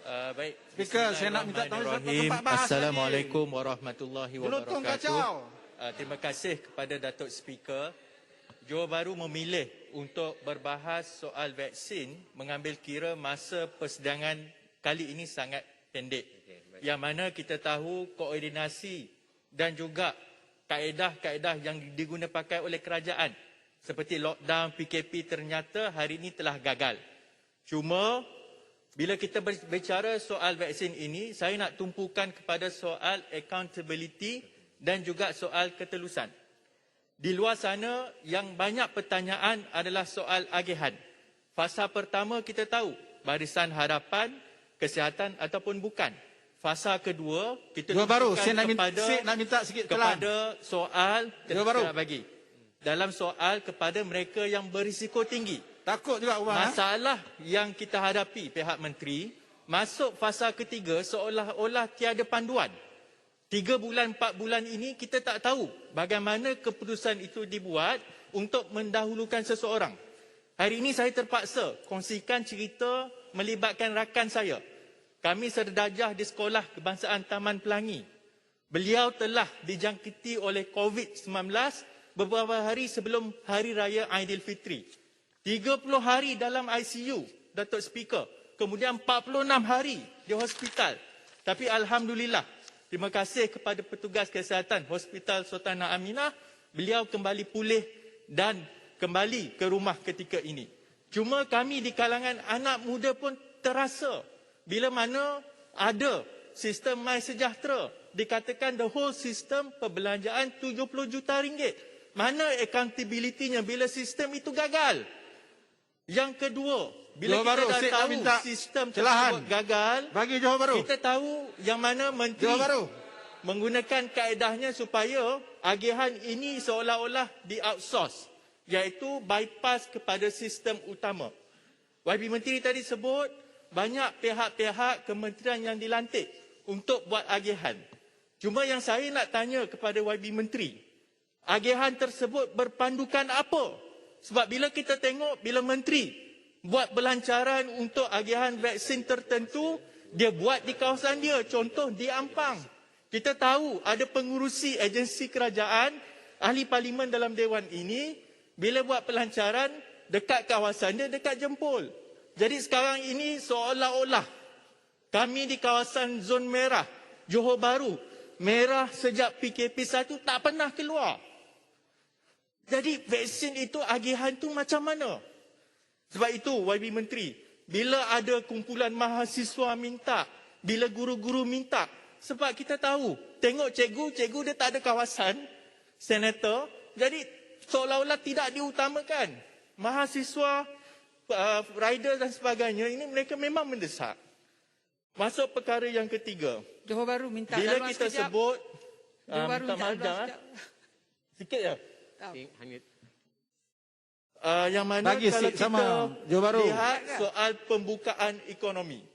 Baik. Speaker, saya nak minta tolong tempat bahas. Assalamualaikum warahmatullahi Gelotong wabarakatuh. kacau. Terima kasih kepada Datuk Speaker. Johor Bahru memilih untuk berbahas soal vaksin mengambil kira masa persidangan kali ini sangat pendek. Yang mana kita tahu koordinasi dan juga kaedah-kaedah yang digunakan pakai oleh kerajaan seperti lockdown, PKP ternyata hari ini telah gagal. Cuma bila kita berbicara soal vaksin ini, saya nak tumpukan kepada soal accountability dan juga soal ketelusan. Di luar sana, yang banyak pertanyaan adalah soal agihan. Fasa pertama kita tahu, Barisan Harapan, Kesihatan ataupun bukan. Fasa kedua, kita tumpukan kepada soal, bagi. Dalam soal kepada mereka yang berisiko tinggi. Takut juga orang. Masalah yang kita hadapi pihak menteri, masuk fasa ketiga seolah-olah tiada panduan. 3 bulan, 4 bulan ini kita tak tahu bagaimana keputusan itu dibuat untuk mendahulukan seseorang. Hari ini saya terpaksa kongsikan cerita melibatkan rakan saya. Kami serdarjah di Sekolah Kebangsaan Taman Pelangi. Beliau telah dijangkiti oleh COVID-19 beberapa hari sebelum Hari Raya Aidilfitri. 30 hari dalam ICU, Datuk Speaker. Kemudian 46 hari di hospital. Tapi Alhamdulillah, terima kasih kepada petugas kesihatan Hospital Sultanah Aminah, beliau kembali pulih dan kembali ke rumah ketika ini. Cuma kami di kalangan anak muda pun terasa bila mana ada sistem MySejahtera. Dikatakan the whole system perbelanjaan 70 juta ringgit. Mana accountability-nya bila sistem itu gagal? Yang kedua, bila kita dah tahu sistem tersebut gagal, kita tahu yang mana menteri menggunakan kaedahnya supaya agihan ini seolah-olah di-outsource, iaitu bypass kepada sistem utama. YB Menteri tadi sebut, banyak pihak-pihak kementerian yang dilantik untuk buat agihan. Cuma yang saya nak tanya kepada YB Menteri, agihan tersebut berpandukan apa? Sebab bila kita tengok, bila menteri buat belancaran untuk agihan vaksin tertentu, dia buat di kawasan dia. Contoh di Ampang. Kita tahu ada pengurusi agensi kerajaan, ahli parlimen dalam dewan ini, bila buat pelancaran, dekat kawasan dia, dekat Jempol. Jadi sekarang ini seolah-olah kami di kawasan zon merah, Johor Bahru, merah sejak PKP 1 tak pernah keluar. Jadi vaksin itu agihan tu macam mana? Sebab itu YB Menteri, bila ada kumpulan mahasiswa minta, bila guru-guru minta, sebab kita tahu, tengok cikgu dia tak ada kawasan, senator, jadi seolah-olah tidak diutamakan. Mahasiswa, rider dan sebagainya, ini mereka memang mendesak. Masuk perkara yang ketiga. Johor Bahru minta bila kita sekejap. sebut, Johor Bahru minta sikit je. Oh. Yang mana bagi kalau kita lihat soal pembukaan ekonomi.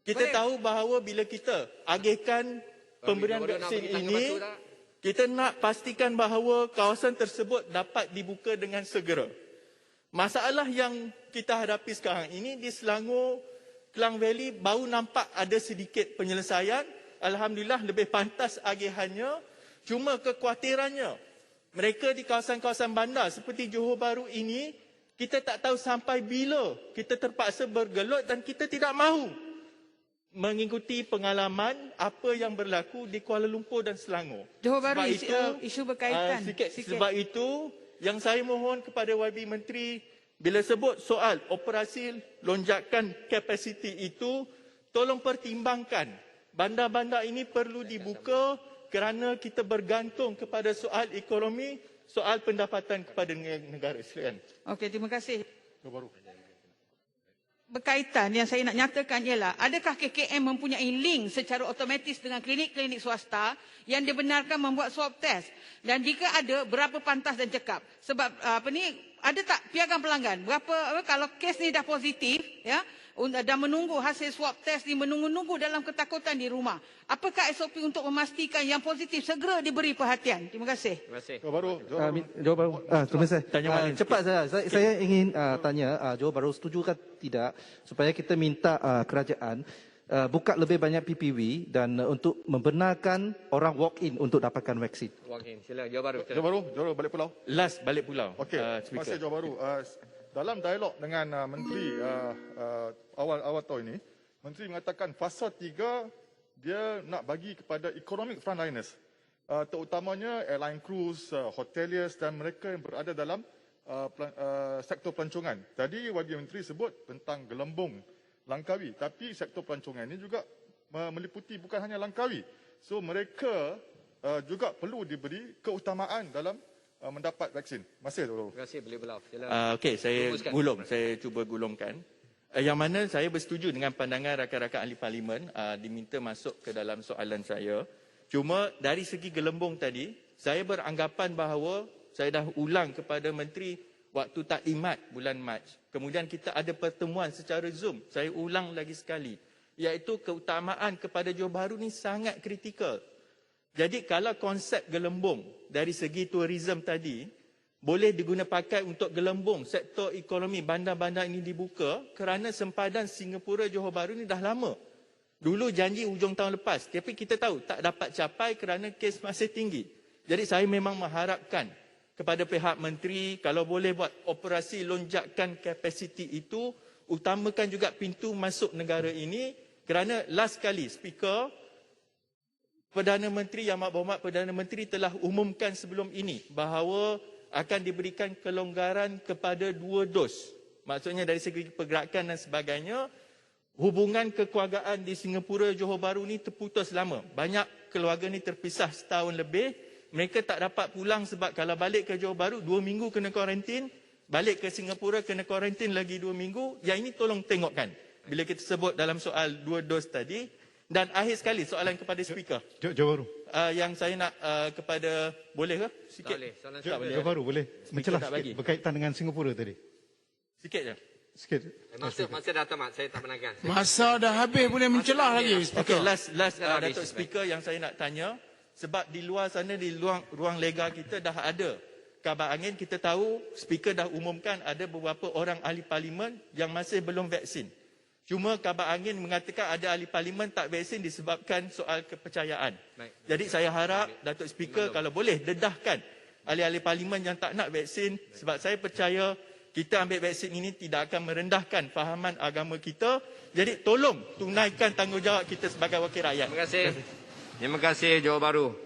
Kita tahu bahawa bila kita agihkan pemberian vaksin ini, kita nak pastikan bahawa kawasan tersebut dapat dibuka dengan segera. Masalah yang kita hadapi sekarang ini di Selangor, Klang Valley baru nampak ada sedikit penyelesaian. Alhamdulillah lebih pantas agihannya. Cuma kekhawatirannya, mereka di kawasan-kawasan bandar seperti Johor Bahru ini, kita tak tahu sampai bila kita terpaksa bergelut dan kita tidak mahu mengikuti pengalaman apa yang berlaku di Kuala Lumpur dan Selangor. Johor Bahru isu berkaitan. Sebab itu, yang saya mohon kepada YB Menteri, bila sebut soal operasi lonjakan kapasiti itu, tolong pertimbangkan bandar-bandar ini perlu dibuka kerana kita bergantung kepada soal ekonomi, soal pendapatan kepada negara. Silakan. Okey, terima kasih. Berkaitan yang saya nak nyatakan ialah, adakah KKM mempunyai link secara otomatis dengan klinik-klinik swasta yang dibenarkan membuat swab test? Dan jika ada, berapa pantas dan cekap? Sebab ada tak piagam pelanggan? Berapa kalau kes ni dah positif, ya, dan menunggu hasil swab test ni, menunggu-nunggu dalam ketakutan di rumah. Apakah SOP untuk memastikan yang positif segera diberi perhatian? Terima kasih. Terima kasih. Johor Bahru. Terima kasih. Cepat saya ingin tanya, Johor Bahru setuju ke tidak supaya kita minta kerajaan buka lebih banyak PPV dan untuk membenarkan orang walk in untuk dapatkan vaksin. Walk-in. Sila Johor Bahru. Johor Bahru, balik pulau. Last balik pulau. Okey, terima kasih Johor Bahru. Dalam dialog dengan Menteri awal tahun ini, Menteri mengatakan fasa 3 dia nak bagi kepada economic frontliners, terutamanya airline crews, hoteliers dan mereka yang berada dalam sektor pelancongan. Tadi Wakil Menteri sebut tentang gelembung Langkawi, tapi sektor pelancongan ini juga meliputi bukan hanya Langkawi. So mereka juga perlu diberi keutamaan dalam mendapat vaksin. Terima kasih, Dr. Terima kasih, beliau belau. Okey, saya cuba gulungkan. Yang mana saya bersetuju dengan pandangan rakan-rakan ahli parlimen diminta masuk ke dalam soalan saya. Cuma dari segi gelembung tadi, saya beranggapan bahawa saya dah ulang kepada Menteri waktu taklimat bulan Mac. Kemudian kita ada pertemuan secara Zoom. Saya ulang lagi sekali. Iaitu keutamaan kepada Johor Bahru ni sangat kritikal. Jadi kalau konsep gelembung dari segi tourism tadi, boleh diguna pakai untuk gelembung sektor ekonomi bandar-bandar ini dibuka kerana sempadan Singapura Johor Bahru ni dah lama. Dulu janji hujung tahun lepas, tapi kita tahu tak dapat capai kerana kes masih tinggi. Jadi saya memang mengharapkan kepada pihak menteri kalau boleh buat operasi lonjakan kapasiti itu, utamakan juga pintu masuk negara ini kerana last kali speaker Perdana Menteri Yang Berhormat Perdana Menteri telah umumkan sebelum ini bahawa akan diberikan kelonggaran kepada 2 dos. Maksudnya dari segi pergerakan dan sebagainya, hubungan kekeluargaan di Singapura Johor Bahru ni terputus lama. Banyak keluarga ni terpisah setahun lebih. Mereka tak dapat pulang sebab kalau balik ke Johor Bahru 2 minggu kena kuarantin, balik ke Singapura kena kuarantin lagi 2 minggu. Yang ini tolong tengokkan bila kita sebut dalam soal 2 dos tadi. Dan akhir sekali soalan kepada speaker. Johor Bahru. Yang saya nak kepada, boleh ke? Sikit. Tak boleh. Johor Bahru boleh mencelah tak sikit bagi. berkaitan dengan Singapura tadi. Sikit je. Sikit. Masa dah tamat, saya tak menangkan. Masa dah habis, boleh mencelah lagi. Okey, last Dah habis, Datuk Speaker yang saya nak tanya, sebab di luar sana, di ruang lega kita dah ada kabar angin, kita tahu Speaker dah umumkan ada beberapa orang ahli parlimen yang masih belum vaksin. Cuma kabar angin mengatakan ada ahli parlimen tak vaksin disebabkan soal kepercayaan. Baik. Jadi saya harap Datuk Speaker kalau boleh dedahkan ahli-ahli parlimen yang tak nak vaksin, sebab saya percaya kita ambil vaksin ini tidak akan merendahkan fahaman agama kita. Jadi tolong tunaikan tanggungjawab kita sebagai wakil rakyat. Terima kasih. Terima kasih Johor Bahru.